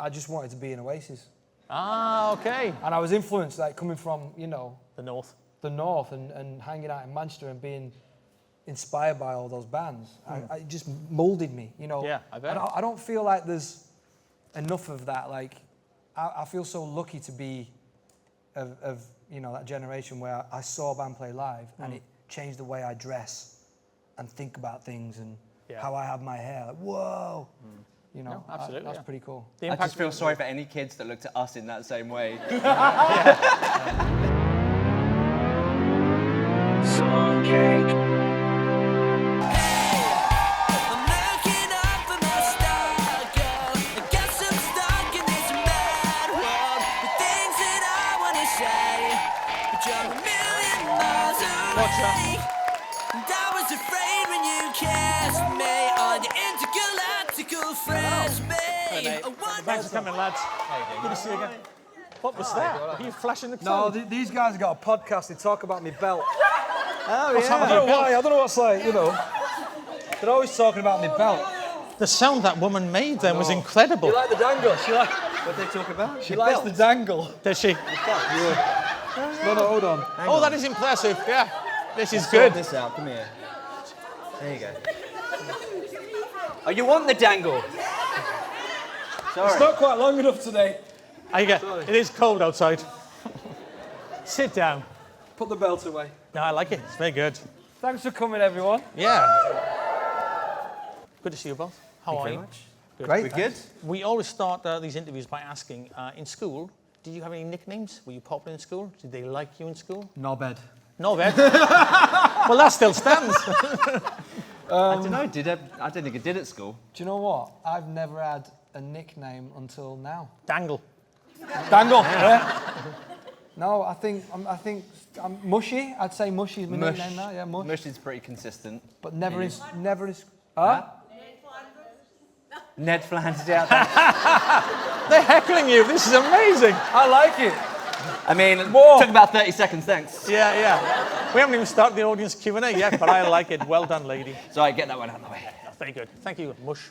I just wanted to be in Oasis. Ah, okay. And I was influenced, like, coming from, you know... The North. The North, and hanging out in Manchester and being inspired by all those bands. It just moulded me, you know. Yeah, I bet. I don't feel like there's enough of that. Like, I feel so lucky to be of you know, that generation where I saw a band play live and it changed the way I dress and think about things and how I have my hair. Like, whoa! You know, absolutely, that's pretty cool. I just feel sorry for any kids that looked at us in that same way. SongCake. I was afraid when you kissed me on the intergalactical frisbee. Thanks for coming, lads. Good to see you again. What was that? Are you flashing the No, phone? these guys have got a podcast. They talk about my belt. Oh, I don't know why. I don't know what it's like, you know. They're always talking about my belt. The sound that woman made then was incredible. You like the dangle? She like... What they talk about? She likes the dangle. Does she? No, hold on. Oh, that is impressive. Yeah, this is Sort good. this out. Come here. There you go. Oh, you want the dangle? Sorry. It's not quite long enough today. It is cold outside. Sit down. Put the belt away. No, I like it. It's very good. Thanks for coming, everyone. Yeah. Good to see you both. How are you? Good. Great. We're good? We always start these interviews by asking, in school, did you have any nicknames? Were you popular in school? Did they like you in school? Knobhead. No, Ed. Well, that still stands. I don't know. I don't think it did at school. Do you know what? I've never had a nickname until now. Dangle. Dangle. Yeah. No, I think I'm Mushy. I'd say Mushy is my nickname now. Yeah, Mush. Mush is pretty consistent. But never is. Huh? Ned Flanders out there. They're heckling you. This is amazing. I like it. I mean, took about 30 seconds, thanks. Yeah. We haven't even started the audience Q&A yet, but I like it. Well done, lady. So I get that one out of the way. Very good. Thank you, Mush.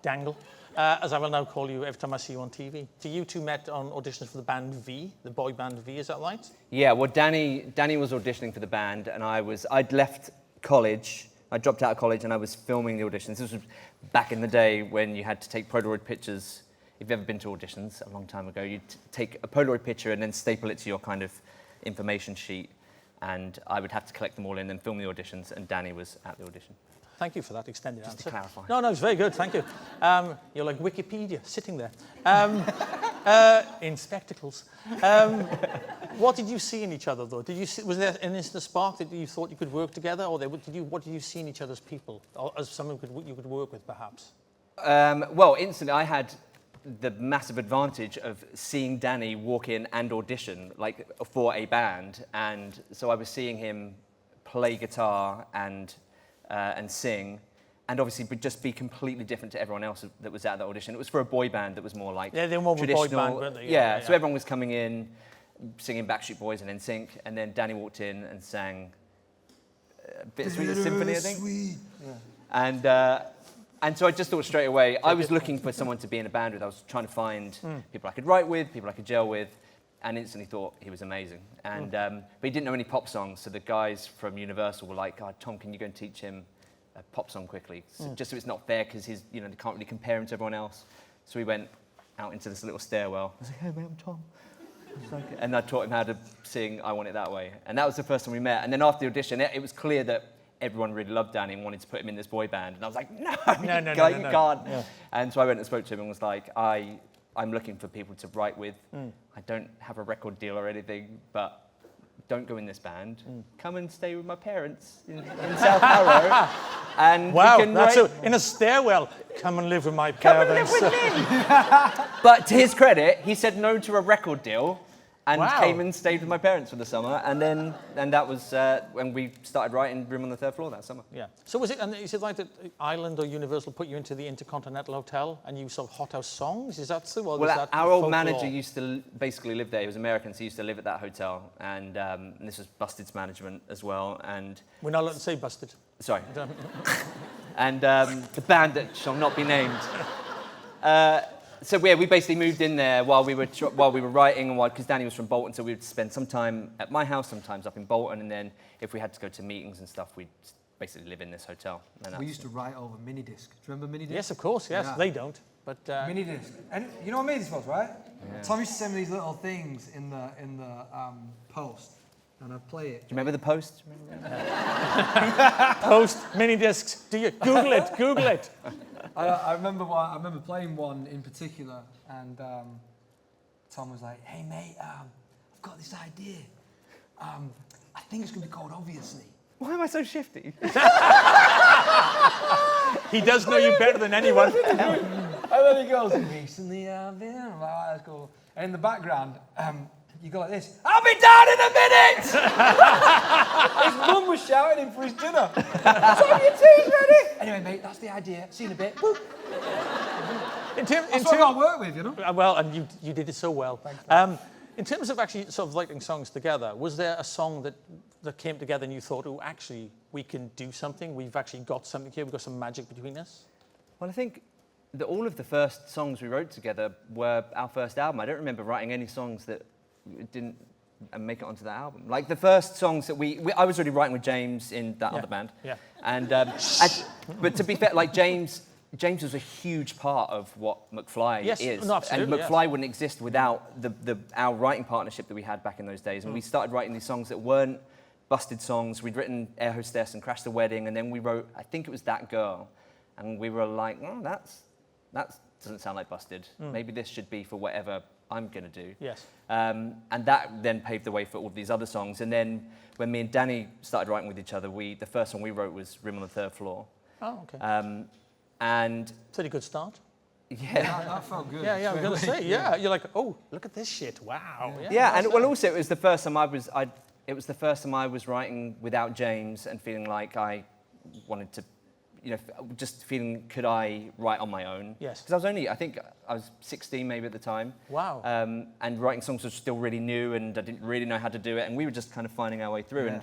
Dangle. As I will now call you every time I see you on TV. So you two met on auditions for the band V, the boy band V, is that right? Yeah, well, Danny was auditioning for the band, and I'd left college. I dropped out of college, and I was filming the auditions. This was back in the day when you had to take Polaroid pictures. If you've ever been to auditions, a long time ago, you'd take a Polaroid picture and then staple it to your kind of information sheet, and I would have to collect them all in and film the auditions, and Danny was at the audition. Thank you for that extended answer. Just to clarify. No, it's very good, thank you. You're like Wikipedia, sitting there. In spectacles. What did you see in each other, though? Was there an instant spark that you thought you could work together, or what did you see in each other's people, or as someone you could work with, perhaps? Well, instantly, I had the massive advantage of seeing Danny walk in and audition, like, for a band, and so I was seeing him play guitar and sing, and obviously just be completely different to everyone else that was at the audition. It was for a boy band that was more like they were more of a boy band, weren't they? Yeah, so everyone was coming in, singing Backstreet Boys and NSYNC, and then Danny walked in and sang Bittersweet Symphony, I think. Yeah. And so I just thought straight away, I was looking for someone to be in a band with. I was trying to find people I could write with, people I could gel with, and instantly thought he was amazing. And but he didn't know any pop songs, so the guys from Universal were like, "Oh, Tom, can you go and teach him a pop song quickly?" Just so it's not fair, because he's, they can't really compare him to everyone else. So we went out into this little stairwell. I was like, "Hey, mate, I'm Tom." And I taught him how to sing "I Want It That Way," and that was the first time we met. And then after the audition, it was clear that everyone really loved Danny and wanted to put him in this boy band. And I was like, no, you can't. Yeah. And so I went and spoke to him and was like, I'm looking for people to write with. I don't have a record deal or anything, but don't go in this band. Come and stay with my parents in South Harrow. And wow, in a stairwell. Come and live with my parents. Come and live with me. But to his credit, he said no to a record deal and came and stayed with my parents for the summer, and that was when we started writing Room on the Third Floor that summer. Yeah. So is it like that Island or Universal put you into the Intercontinental Hotel and you sort of hothouse songs? Is that so? Or well, that our old folklore? manager used to basically live there. He was American, so he used to live at that hotel, and this was Busted's management as well. And we're not allowed to say Busted. Sorry. And the band that shall not be named. So yeah, we basically moved in there while we were writing, and because Danny was from Bolton, so we would spend some time at my house, sometimes up in Bolton, and then if we had to go to meetings and stuff, we'd basically live in this hotel. And We used to write over mini disc. Do you remember mini disc? Yes, of course. Yes, Yeah. they don't. But Mini disc. And you know what mini disc was, right? Yeah. Tom used to send me these little things in the post, and I'd play it. Do you remember the Post? Post mini discs. Do you Google it? Google it. I remember one. I remember playing one in particular, and Tom was like, "Hey mate, I've got this idea. I think it's gonna be called Obviously." Why am I so shifty? He does know you better than anyone. And then he goes, "Recently I've been." I'm like, "Oh, that's cool." And in the background, you go like this. "I'll be down in a minute." His mum was shouting him for his dinner. "Tom, your tea's ready." Anyway, mate, that's the idea. See you in a bit. Woo. That's what I got to work with, you know. Well, and you did it so well. In terms of actually sort of writing songs together, was there a song that came together and you thought, oh, actually, we can do something. We've actually got something here. We've got some magic between us. Well, I think that all of the first songs we wrote together were our first album. I don't remember writing any songs that didn't make it onto that album. Like the first songs that I was already writing with James in that other band. Yeah. And but to be fair, like James was a huge part of what Mcfly is. No, absolutely, and Mcfly wouldn't exist without our writing partnership that we had back in those days. And we started writing these songs that weren't busted songs. We'd written Air Hostess and Crash the Wedding, and then we wrote, I think it was That Girl. And we were like, oh, that doesn't sound like busted. Maybe this should be for whatever I'm going to do. Yes. And that then paved the way for all these other songs. And then when me and Danny started writing with each other, the first song we wrote was Room on the Third Floor. Oh, okay. And pretty good start. Yeah. That felt good. Yeah, I was going to say, yeah. You're like, oh, look at this shit. Wow. Yeah, and well, also it was the first time I was writing without James and feeling like I wanted to, just feeling, could I write on my own? Yes. Because I think I was 16 maybe at the time. Wow. And writing songs was still really new, and I didn't really know how to do it, and we were just kind of finding our way through.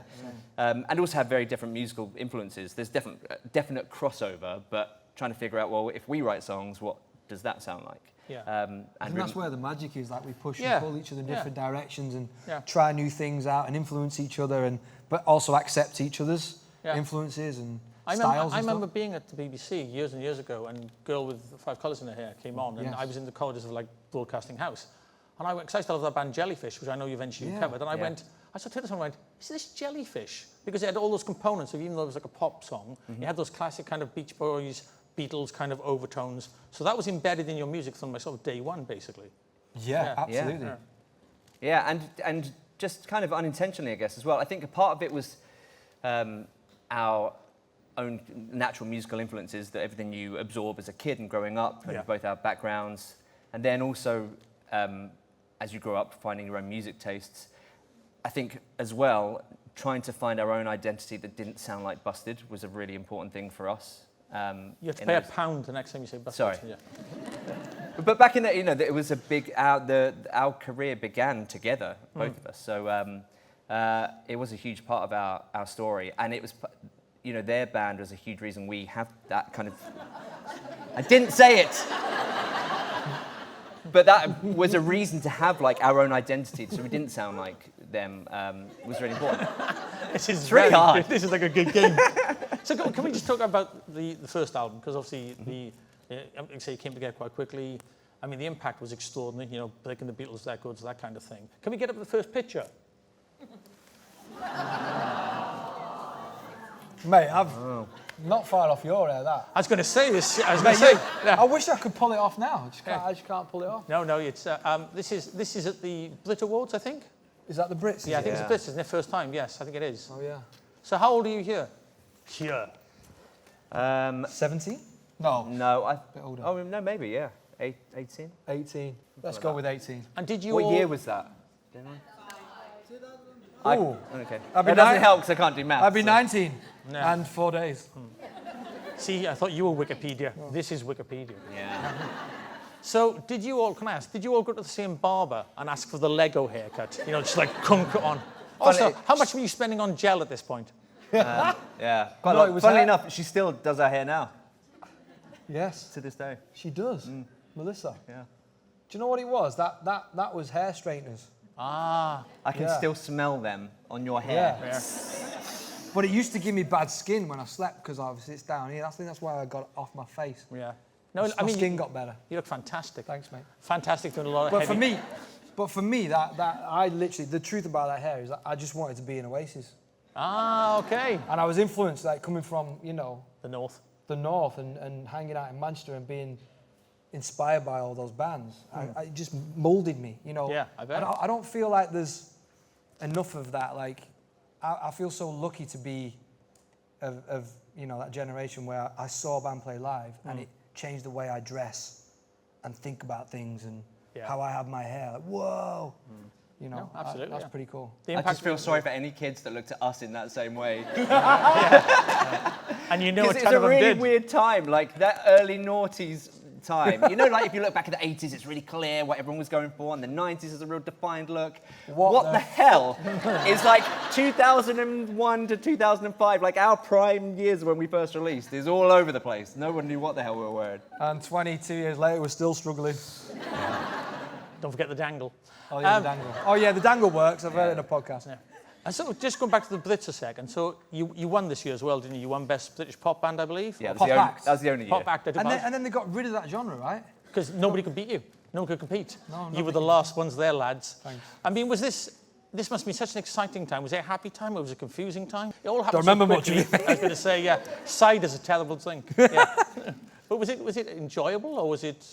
And also have very different musical influences. There's definite crossover, but trying to figure out, well, if we write songs, what does that sound like? Yeah. And that's where the magic is, like we push Yeah. and pull each other in different directions and Yeah. try new things out and influence each other, but also accept each other's Yeah. influences and I styles. remember being at the BBC years and years ago, and a girl with 5 colours in her hair came on, and Yes. I was in the corridors of like Broadcasting House, and I went, because I started that band Jellyfish, which I know you eventually covered, and I started to someone, went, is this Jellyfish? Because it had all those components, so even though it was like a pop song, it had those classic kind of Beach Boys, Beatles kind of overtones. So that was embedded in your music from my sort of day one, basically. Yeah, absolutely. Yeah, and just kind of unintentionally, I guess, as well. I think a part of it was our own natural musical influences, that everything you absorb as a kid and growing up, and both our backgrounds, and then also as you grow up, finding your own music tastes. I think as well, trying to find our own identity that didn't sound like busted was a really important thing for us. You have to pay a £1 the next time you say busted. Sorry. Yeah. But back in that, it was a big, our career began together, both of us. So it was a huge part of our story. And it was, their band was a huge reason we have that kind of, I didn't say it. But that was a reason to have like our own identity, so we didn't sound like them. Was really important. It's really hard. This is like a good game. So can we just talk about the first album? Because obviously you say it came together quite quickly. I mean, the impact was extraordinary. Breaking the Beatles records, that kind of thing. Can we get up the first picture? Mate, I've not far off your hair, that. I was going to say this. I wish I could pull it off now. I just can't pull it off. No, it's this is at the Brit Awards, I think. Is that the Brits? Yeah, I think it's the Brits, isn't it? First time, yes, I think it is. Oh, yeah. So how old are you here? Here. 17? No. No, A bit older. Oh no, maybe 18. 18. Let's go with 18. And did you What all... year was that? Ooh. Okay. I'd be That doesn't nine- help because I can't do maths. I'd be so. 19 No. and 4 days. See, I thought you were Wikipedia. This is Wikipedia. Yeah. So can I ask, did you all go to the same barber and ask for the Lego haircut? Just like conk it on. Also, how much were you spending on gel at this point? Yeah. Quite No, a it lot. was Funnily her. enough, she still does her hair now Yes, to this day. she does. Melissa. Yeah. Do you know what it was? That was hair straighteners. Ah. I can Yeah. still smell them on your hair. Yeah. But it used to give me bad skin when I slept because obviously it's down here. I think that's why I got it off my face. Yeah. No, I My mean, skin got better. you look fantastic. Thanks, mate. Fantastic, doing a lot of But heavy. for me, that I literally, the truth about that hair is that I just wanted to be in Oasis. Ah, okay. And I was influenced, like, coming from, you know, The North. the north and hanging out in Manchester and being inspired by all those bands. It just molded me, you know. Yeah, I bet. I don't feel like there's enough of that. Like, I feel so lucky to be of you know, that generation where I saw a band play live and it changed the way I dress and think about things and how I have my hair. Like, whoa. You know, No, absolutely, that's yeah. pretty cool. The I impact just feel sorry for any kids that looked at us in that same way. And you know a Because it's ton a of them really did. weird time, like that early noughties time. You know, like if you look back at the 80s, it's really clear what everyone was going for, and the 90s is a real defined look. What the hell is like 2001 to 2005, like our prime years when we first released, is all over the place. No one knew what the hell we were wearing. And 22 years later, we're still struggling. Don't forget the dangle. Oh, yeah, the dangle. Oh, yeah, the dangle works. I've heard it in a podcast. Yeah. And so, just going back to the Brits a second. So, you won this year as well, didn't you? You won Best British Pop Band, I believe? Yeah, Pop act. that was the only year. Pop act, And then they got rid of that genre, right? because nobody could beat you. No one could compete. No, you were nobody the last ones there, lads. Thanks. I mean, was this must be such an exciting time. Was it a happy time or was it a confusing time? It all happened Don't remember so much of quickly. I was going to say, yeah, cider's a terrible drink. Yeah. But was it enjoyable or was it...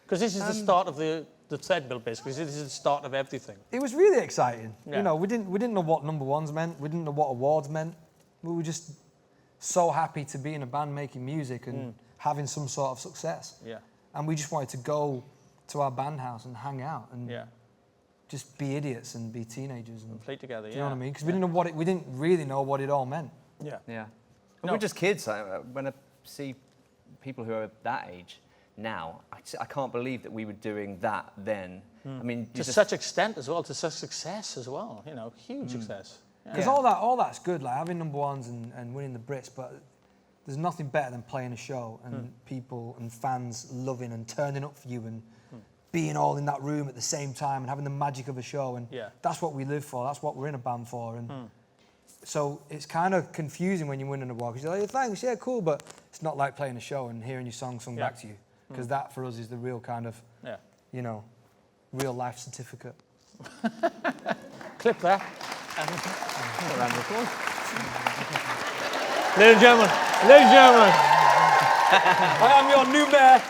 Because this is the start of the treadmill, basically. This is the start of everything. It was really exciting. Yeah. You know, we didn't know what number ones meant. We didn't know what awards meant. We were just so happy to be in a band making music and having some sort of success. Yeah. And we just wanted to go to our band house and hang out and just be idiots and be teenagers and Play together, do you know what I mean? Because we didn't know we didn't really know what it all meant. Yeah. Yeah. No. We're just kids. When I see people who are that age now, I can't believe that we were doing that then. I mean, To such extent as well, to such success as well. You know, huge success. Because all that's good, like having number ones and winning the Brits, but there's nothing better than playing a show and people and fans loving and turning up for you and being all in that room at the same time and having the magic of a show. And that's what we live for. That's what we're in a band for. And so it's kind of confusing when you win an award because you're like, thanks, yeah, cool, but it's not like playing a show and hearing your song sung back to you. Because that for us is the real kind of, you know, real life certificate. Clip that. A round of applause. Ladies and gentlemen, I am your new mayor.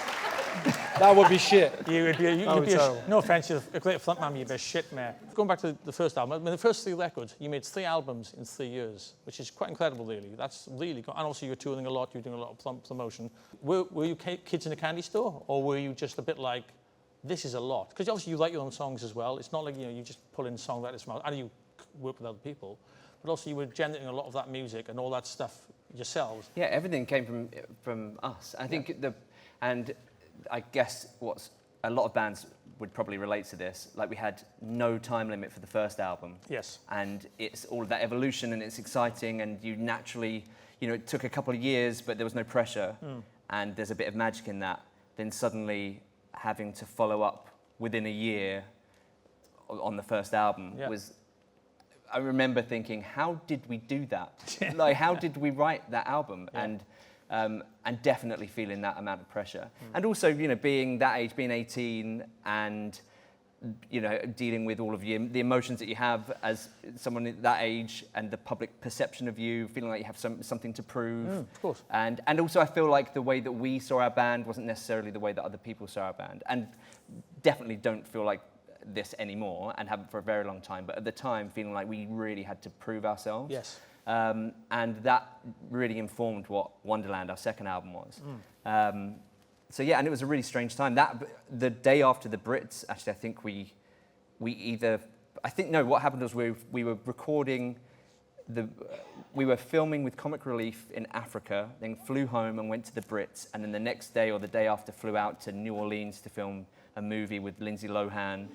That would be shit. you would be, you'd Oh, be a, terrible. no offense, you're a great frontman, you'd be a shit man. Going back to the first album, I mean, the first 3 records, you made 3 albums in 3 years, which is quite incredible, really. That's really good. And also, you're touring a lot, you're doing a lot of promotion. Were you kids in a candy store, or were you just a bit like, this is a lot? Because obviously, you write your own songs as well. It's not like, you know, you just pull in songwriters from out, and you work with other people. But also, you were generating a lot of that music and all that stuff yourselves. Yeah, everything came from us. I think and I guess what's a lot of bands would probably relate to this. Like we had no time limit for the first album. Yes. And it's all of that evolution and it's exciting and you naturally, you know, it took a couple of years, but there was no pressure. And there's a bit of magic in that. Then suddenly having to follow up within a year on the first album was, I remember thinking, how did we do that? Like, how did we write that album? And definitely feeling that amount of pressure. And also, you know, being that age, being 18 and, you know, dealing with all of the emotions that you have as someone at that age and the public perception of you, feeling like you have something to prove. Of course. And also I feel like the way that we saw our band wasn't necessarily the way that other people saw our band. And definitely don't feel like this anymore and haven't for a very long time. But at the time, feeling like we really had to prove ourselves. Yes. And that really informed what Wonderland, our second album, was. So yeah, and it was a really strange time. The day after the Brits, actually, I think what happened was we were recording, we were filming with Comic Relief in Africa, then flew home and went to the Brits, and then the next day or the day after flew out to New Orleans to film a movie with Lindsay Lohan.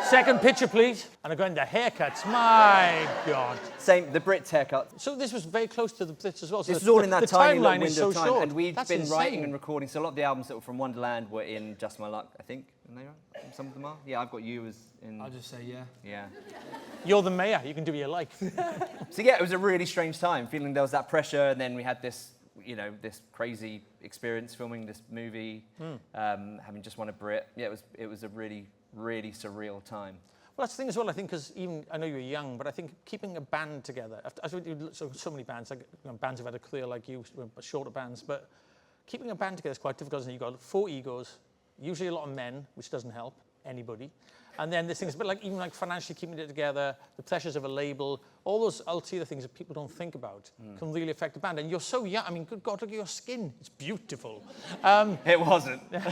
Second picture, please. And again, the haircuts, my God. Same, the Brit's haircut. So this was very close to the Blitz as well. So This was all in that tiny little timeline is window so of time. short. And we'd That's been insane. writing and recording, so a lot of the albums that were from Wonderland were in Just My Luck, I think. Am they right? Some of them are? Yeah, I've got you as in... I'll just say yeah. Yeah. You're the mayor. You can do what you like. So yeah, it was a really strange time, feeling there was that pressure, and then we had this, you know, this crazy experience filming this movie, having just won a Brit. Yeah, it was a really, really surreal time. Well, that's the thing as well, I think, because even, I know you were young, but I think keeping a band together, so many bands, like, you know, bands have had a career like you, shorter bands, but keeping a band together is quite difficult, and you've got 4 egos, usually a lot of men, which doesn't help anybody. And then there's things, but like even like financially keeping it together, the pressures of a label, all those ulterior things that people don't think about can really affect the band. And you're so young. I mean, good God, look at your skin. It's beautiful. It wasn't. But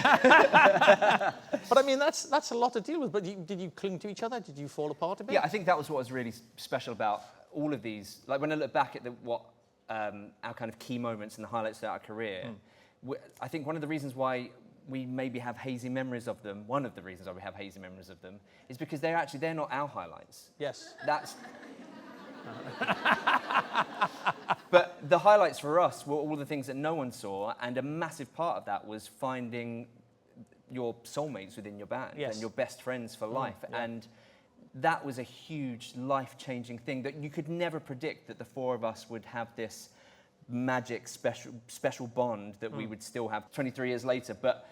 I mean, that's a lot to deal with. But did you cling to each other? Did you fall apart a bit? Yeah, I think that was what was really special about all of these. Like when I look back at our kind of key moments and the highlights of our career, I think one of the reasons why we maybe have hazy memories of them, one of the reasons why we have hazy memories of them, is because they're not our highlights. Yes. That's... But the highlights for us were all the things that no one saw, and a massive part of that was finding your soulmates within your band and your best friends for life. Yeah. And that was a huge life-changing thing that you could never predict, that the 4 of us would have this magic special bond that we would still have 23 years later. But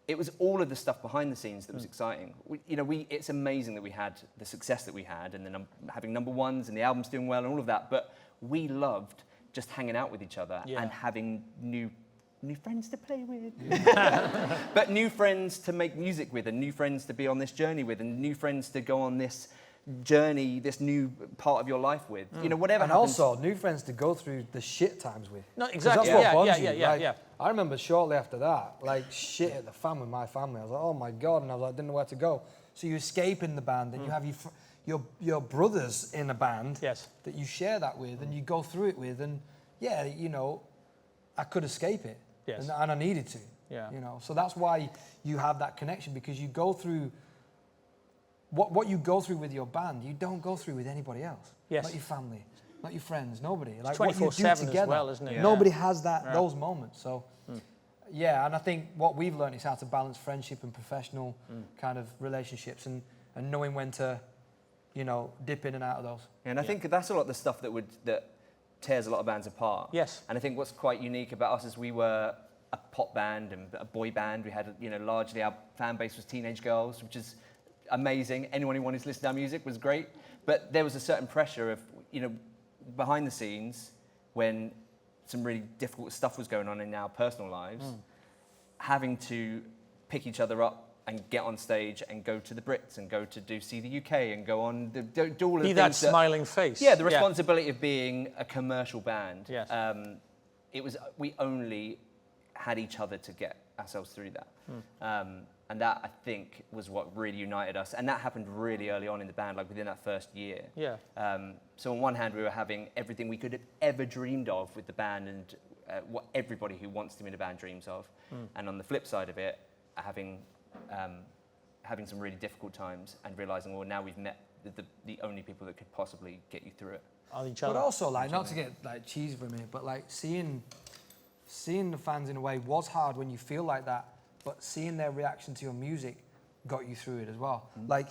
it was all of the stuff behind the scenes that was exciting. It's amazing that we had the success that we had, and then having number ones and the albums doing well and all of that. But we loved just hanging out with each other and having new friends to play with. But new friends to make music with, and new friends to be on this journey with, and new friends to go on this journey, this new part of your life with. You know, whatever and happens. also new friends to go through the shit times with. No, exactly. That's what bonds you. Yeah. I remember shortly after that, like shit at the fan with my family. I was like, oh my God, and I was like, didn't know where to go. So you escape in the band, and you have your brothers in a band that you share that with, and you go through it with, and yeah, you know, I could escape it, and I needed to. Yeah. You know, so that's why you have that connection, because you go through. What you go through with your band, you don't go through with anybody else. Yes. Not your family, not your friends, nobody. Like It's what you do 24/7 together, as well, isn't it? Yeah. nobody has those moments. So, yeah, and I think what we've learned is how to balance friendship and professional kind of relationships, and knowing when to, you know, dip in and out of those. And I think that's a lot of the stuff that tears a lot of bands apart. Yes. And I think what's quite unique about us is we were a pop band and a boy band. We had, you know, largely our fan base was teenage girls, which is amazing. Anyone who wanted to listen to our music was great. But there was a certain pressure of, you know, behind the scenes, when some really difficult stuff was going on in our personal lives, having to pick each other up and get on stage and go to the Brits and go to do See the UK and go on, do all of the Be things that smiling face. Yeah, the responsibility of being a commercial band. Yes. We only had each other to get ourselves through that. And that, I think, was what really united us. And that happened really early on in the band, like within that first year. Yeah. So on one hand, we were having everything we could have ever dreamed of with the band, and what everybody who wants to be in a band dreams of. And on the flip side of it, having some really difficult times and realizing, well, now we've met the only people that could possibly get you through it. On each other. But also, like, not to get like cheesy for me, but like seeing the fans in a way was hard when you feel like that. But seeing their reaction to your music got you through it as well. Like,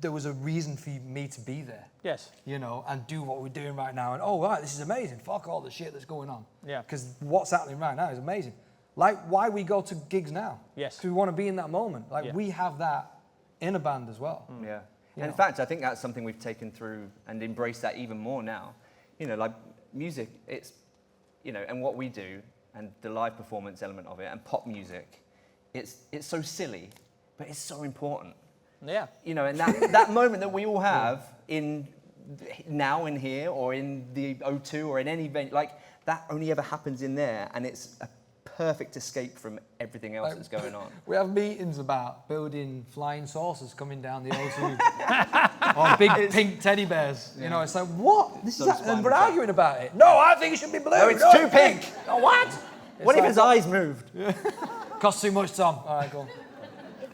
there was a reason for me to be there. Yes. You know, and do what we're doing right now. And, oh, right, this is amazing. Fuck all the shit that's going on. Yeah. Because what's happening right now is amazing. Like, why we go to gigs now. Yes. Because we want to be in that moment. Like, we have that in a band as well. Yeah. You And in know. fact, I think that's something we've taken through and embraced that even more now. You know, like music, it's, you know, and what we do, and the live performance element of it, and pop music, it's so silly, but it's so important. Yeah. You know, and that moment that we all have now in here, or in the O2, or in any event, like, that only ever happens in there, and it's a perfect escape from everything else that's going on. We have meetings about building flying saucers coming down the O2. Or big pink teddy bears. You know, it's like, what? This is and we're arguing about it. No, I think it should be blue. No, it's too pink. No, what? What if his eyes moved? Costs too much, Tom. All right, go on.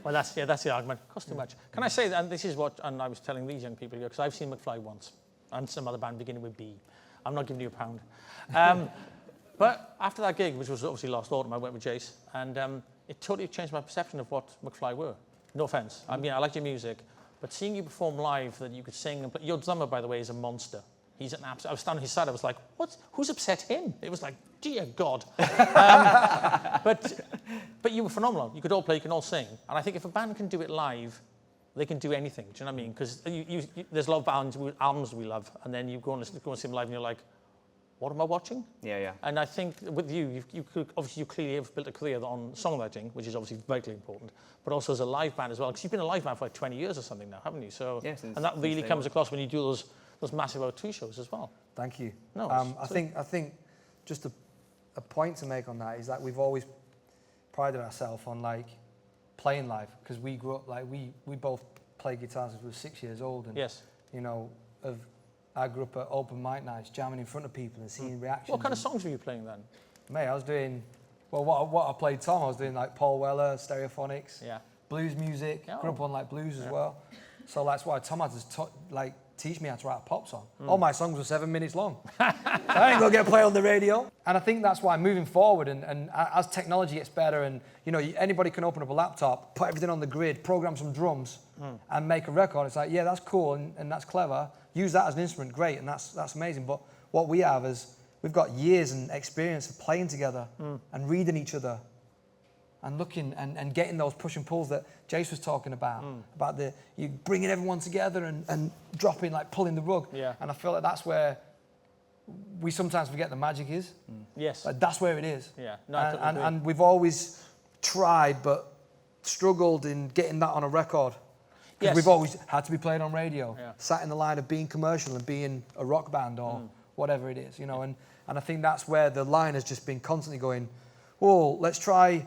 Well, that's the argument. Costs too much. Can I say that? And this is what, and I was telling these young people here because I've seen Mcfly once, and some other band beginning with B. I'm not giving you a pound. But after that gig, which was obviously last autumn, I went with Jace, and it totally changed my perception of what Mcfly were. No offense. I mean, I liked your music, but seeing you perform live, that you could sing, and your drummer, by the way, is a monster. He's an absolute. I was standing on his side. I was like, "What? Who's upset him?" It was like, "Dear God!" But you were phenomenal. You could all play. You can all sing. And I think if a band can do it live, they can do anything. Do you know what I mean? Because there's a lot of bands, albums we love, and then you go and see them live, and you're like, "What am I watching?" Yeah, yeah. And I think with you could obviously you clearly have built a career on songwriting, which is obviously vitally important, but also as a live band as well. Because you've been a live band for like 20 years or something now, haven't you? So yeah, and that really comes across when you do those massive O2 shows as well. Thank you. No, I think just a point to make on that is that we've always prided ourselves on like playing live because we grew up like we both played guitars since we were 6 years old, and yes, you know, I grew up at open mic nights, jamming in front of people and seeing reactions. What kind of songs were you playing then? Mate, I was doing what I played, Tom. I was doing like Paul Weller, Stereophonics, Yeah. blues music. Grew up on like blues as well. So that's why Tom had to teach me how to write a pop song. All my songs were 7 minutes long. So I ain't gonna get played on the radio. And I think that's why moving forward and as technology gets better and you know anybody can open up a laptop, put everything on the grid, program some drums and make a record. It's like, yeah, that's cool and that's clever. Use that as an instrument, great, and that's amazing. But what we have is we've got years and experience of playing together and reading each other and looking and getting those push and pulls that Jace was talking about you bringing everyone together and dropping, like pulling the rug. Yeah. And I feel like that's where we sometimes forget the magic is. Yes. Like that's where it is. Yeah. No, I totally agree. And we've always tried but struggled in getting that on a record. Yes. We've always had to be played on radio, Yeah. sat in the line of being commercial and being a rock band or whatever it is, you know. And I think that's where the line has just been constantly going, well, let's try,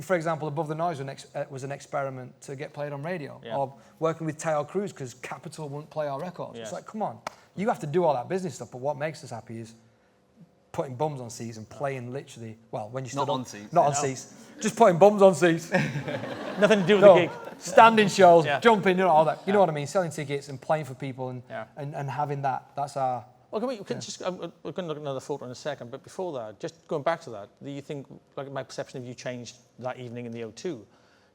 for example, Above the Noise was an experiment to get played on radio. Yeah. Or working with Teo Cruz because Capitol wouldn't play our records. Yeah. It's like, come on, you have to do all that business stuff, but what makes us happy is putting bums on seats and playing literally, well, when you stood Not up, on seats. Not on seats. Just putting bums on seats. Nothing to do with No, the gig. standing shows, Yeah. jumping, you know, all that. You know what I mean? Selling tickets and playing for people and, Yeah. and having that. That's our... Well, can we just, we're going to look at another photo in a second, but before that, just going back to that, do you think, like my perception of you changed that evening in the O2,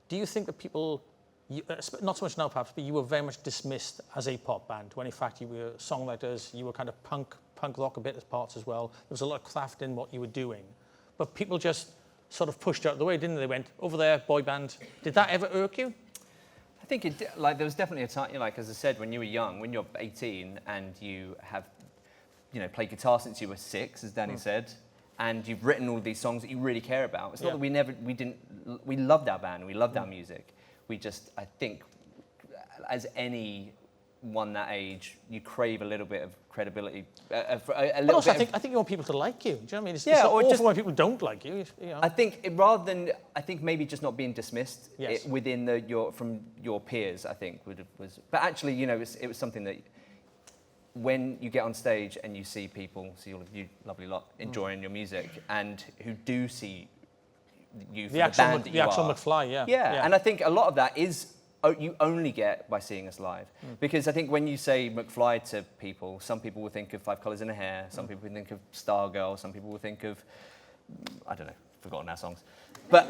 do you think that people, not so much now perhaps, but you were very much dismissed as a pop band, when in fact you were songwriters, you were kind of punk rock a bit as parts as well, there was a lot of craft in what you were doing, but people just sort of pushed out of the way, didn't they? They went, over there, boy band. Did that ever irk you? I think there was definitely a time, like as I said, when you were young, when you're 18 and you have, played guitar since you were 6, as Danny said, and you've written all these songs that you really care about. It's not that we loved our band, we loved our music. We just, I think, as anyone that age, you crave a little bit of credibility. But also, I think you want people to like you. Do you know what I mean? It's or awful just when people don't like you. You know. I think rather than maybe just not being dismissed Yes. within from your peers, I think was. But actually, it was something that when you get on stage and you see all of you lovely lot enjoying your music and who do see you for the band that you actual are. Mcfly, yeah. Yeah, and I think a lot of that is you only get by seeing us live. Because I think when you say Mcfly to people, some people will think of 5 Colours in a Hair, some people will think of Stargirl, some people will think of, I don't know, forgotten our songs. But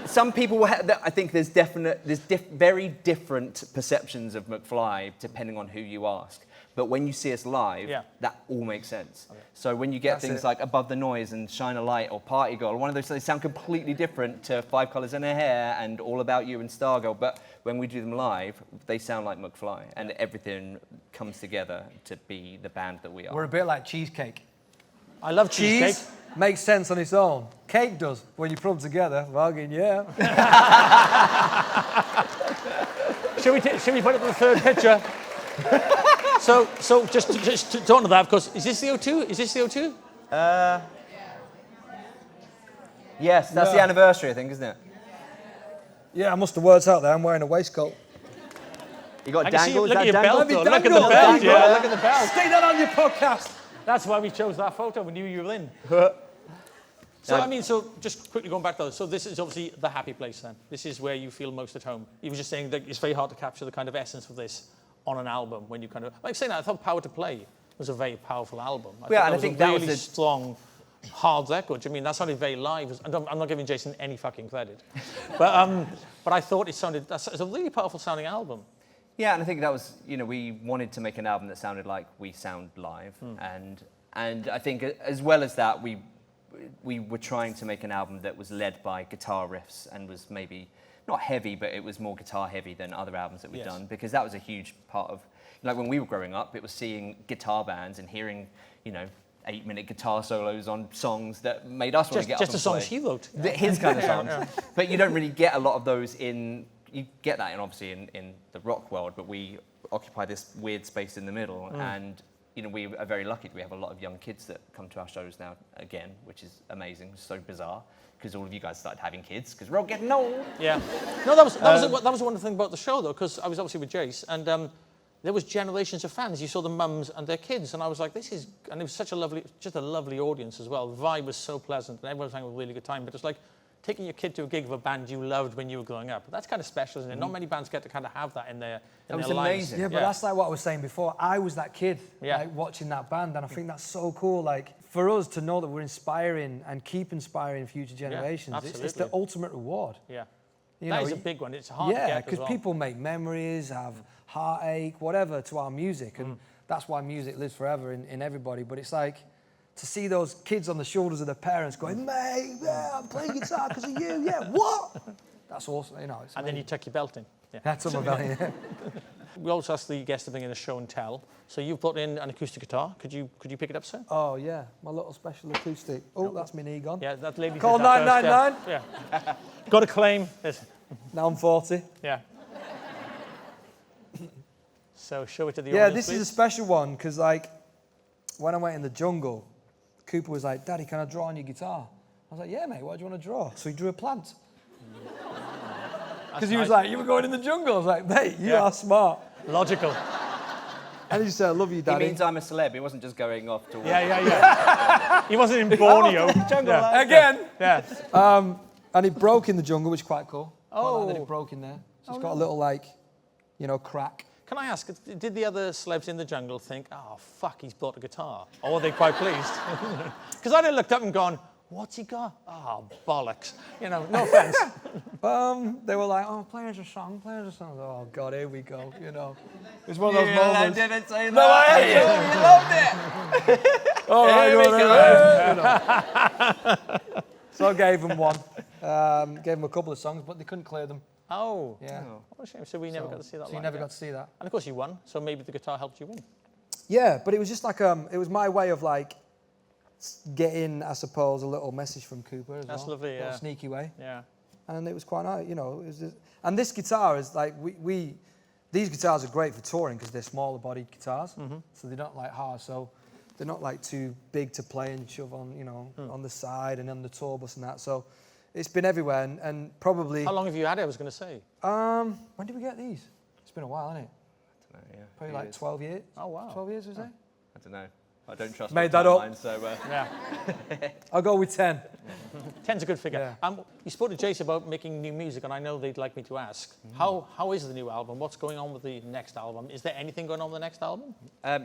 some people will I think there's very different perceptions of Mcfly depending on who you ask. But when you see us live, that all makes sense. Okay. So when you get things like Above the Noise and Shine a Light or Party Girl, one of those, they sound completely different to 5 Colours in a Hair and All About You and Stargirl. But when we do them live, they sound like Mcfly, and everything comes together to be the band that we are. We're a bit like cheesecake. I love cheesecake. Cheese makes sense on its own. Cake does. When you put them together, fucking yeah. Should we put up the third picture? So just to talk to that, of course, is this the O2? Is this the O2? Yes, that's the anniversary, I think, isn't it? Yeah, I must have worked out there. I'm wearing a waistcoat. You got I can see, Dangle? look Is at your that belt, Dangle? though. Look at the belt, yeah. Look at the belt. Stay that on your podcast. That's why we chose that photo. We knew you were in. So, I mean, so just quickly going back though, so this is obviously the happy place then. This is where you feel most at home. You were just saying that it's very hard to capture the kind of essence of this on an album when you kind of, like saying that, I thought Power to Play was a very powerful album. I think that was a really strong, hard record. I mean, that sounded very live. I'm not giving Jason any fucking credit. But I thought it's a really powerful sounding album. Yeah, and I think that was, we wanted to make an album that sounded like we sound live. And I think as well as that, we were trying to make an album that was led by guitar riffs and was maybe not heavy, but it was more guitar heavy than other albums that we've done, because that was a huge part of, like when we were growing up, it was seeing guitar bands and hearing, 8-minute guitar solos on songs that made us want to get up and play. Just the songs he wrote. His kind of songs. But you don't really get a lot of those you get that obviously in the rock world, but we occupy this weird space in the middle. And we are very lucky. We have a lot of young kids that come to our shows now again, which is amazing, so bizarre, because all of you guys started having kids, because we're all getting old. Yeah. No, that was one thing about the show, though, because I was obviously with Jace, and there was generations of fans. You saw the mums and their kids, and I was like, and it was such a lovely audience as well. The vibe was so pleasant, and everyone was having a really good time, but it's like taking your kid to a gig of a band you loved when you were growing up. That's kind of special, isn't it? Not many bands get to kind of have that in their lives. Amazing. Yeah, but that's like what I was saying before. I was that kid, like watching that band, and I think that's so cool. Like for us to know that we're inspiring and keep inspiring future generations, it's the ultimate reward. Yeah, that is a big one. It's hard to get as well. Yeah, because people make memories, have heartache, whatever, to our music, and that's why music lives forever in everybody. But it's like, to see those kids on the shoulders of their parents going, mate, I'm playing guitar because of you, what? That's awesome, and then you tuck your belt in. Yeah. That's on my belt, yeah. We also asked the guests to bring in a show and tell. So you've brought in an acoustic guitar. Could you pick it up, sir? Oh, yeah, my little special acoustic. Oh, that's my knee gone. Yeah, that lady. Call 999. Yeah. Got a claim. Now I'm 40. Yeah. So show it to the audience, this please. Is a special one, because like, when I went in the jungle, Cooper was like, Daddy, can I draw on your guitar? I was like, yeah, mate, what do you want to draw? So he drew a plant. Because he was like, you were going in the jungle. I was like, mate, you are smart. Logical. And he said, I love you, Daddy. He means I'm a celeb. He wasn't just going off to... He wasn't in Borneo. Again. Yeah. And it broke in the jungle, which is quite cool. Oh. Like that it broke in there. So it's got a little, like, crack. Can I ask, did the other celebs in the jungle think, oh, fuck, he's bought a guitar? Or were they quite pleased? Because I'd have looked up and gone, what's he got? Oh, bollocks. No offense. They were like, oh, play us a song. Oh, God, here we go, It's one of those moments. I didn't say that. No, I hate you. You loved it. All right, So I gave them one. Gave them a couple of songs, but they couldn't clear them. Oh. Yeah. Oh, what a shame. So we never got to see that. So you never got to see that. And of course you won, so maybe the guitar helped you win. Yeah, but it was just like, it was my way of like getting, I suppose, a little message from Cooper as well. That's lovely, a sneaky way. Yeah. And it was quite nice, It was just, and this guitar is like, these guitars are great for touring because they're smaller bodied guitars, so they're not like hard, so they're not like too big to play and shove on, on the side and on the tour bus and that. So it's been everywhere and probably... How long have you had it, I was going to say? When did we get these? It's been a while, hasn't it? I don't know, yeah. Probably like 12 years. Oh, wow. 12 years, was it? I don't know. I don't trust Made that up. Mine, so, yeah. I'll go with 10. 10's a good figure. Yeah. You spoke to Jace about making new music, and I know they'd like me to ask, how is the new album? What's going on with the next album? Is there anything going on with the next album?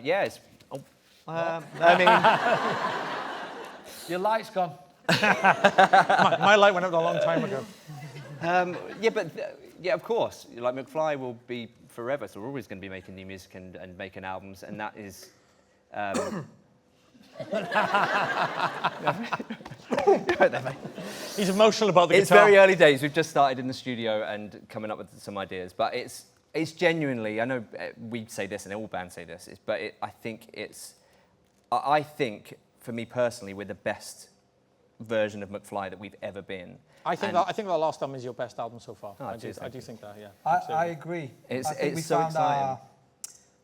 Yeah, it's... I mean... Your light's gone. my light went up a long time ago. Yeah, of course. Like Mcfly will be forever, so we're always going to be making new music and making albums, and that is... He's emotional about the guitar. It's very early days. We've just started in the studio and coming up with some ideas, but it's genuinely, I know we say this and all bands say this, but I think for me personally, we're the best version of Mcfly that we've ever been. I think the last album is your best album so far. Oh, I do think that, yeah. I agree. I think we so found exciting. our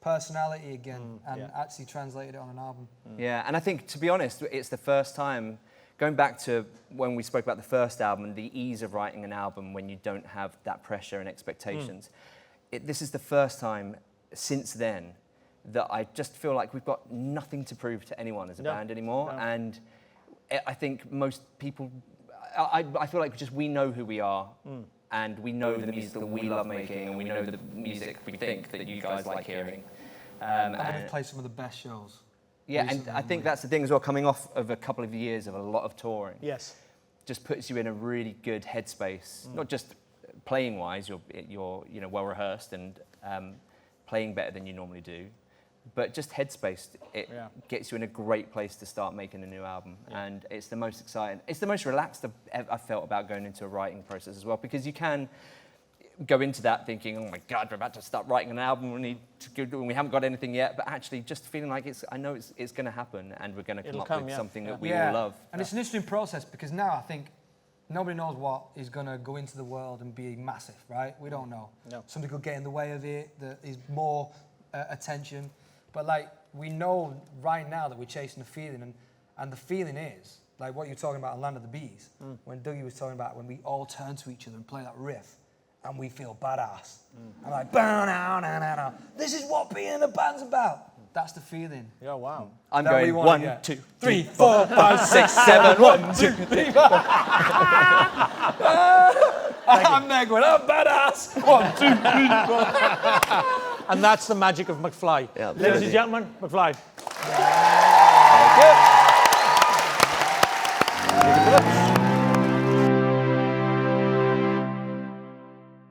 personality again and actually translated it on an album. Yeah, and I think, to be honest, it's the first time, going back to when we spoke about the first album, the ease of writing an album when you don't have that pressure and expectations. This is the first time since then that I just feel like we've got nothing to prove to anyone as a band anymore. No. And I think most people, I feel like just we know who we are, and we know the music that we love making, and we know the music we think that you guys like hearing. And we've played some of the best shows. Yeah, and recently, I think that's the thing as well, coming off of a couple of years of a lot of touring. Yes. Just puts you in a really good headspace, not just playing-wise, you're well rehearsed and playing better than you normally do, but just headspace. It gets you in a great place to start making a new album, and it's the most exciting. It's the most relaxed I've felt about going into a writing process as well, because you can go into that thinking, oh my God, we're about to start writing an album. We haven't got anything yet, but actually just feeling like I know it's going to happen, and we're going to come up with something that we all love. And it's an interesting process, because now I think nobody knows what is going to go into the world and be massive, right? We don't know. No. Something could get in the way of it, that is more attention. But like, we know right now that we're chasing the feeling, and the feeling is, like what you're talking about on Land of the Bees, when Dougie was talking about when we all turn to each other and play that riff, and we feel badass. I'm like, bow, this is what being in a band's about. That's the feeling. Yeah, wow. I'm That we going wanna 1, get. 2, 3, 4, 5, 6, 7, 1, 2, 3, 4. I'm there going, I'm badass. 1, 2, 3, 4. And that's the magic of Mcfly. Yeah, Ladies and gentlemen, Mcfly.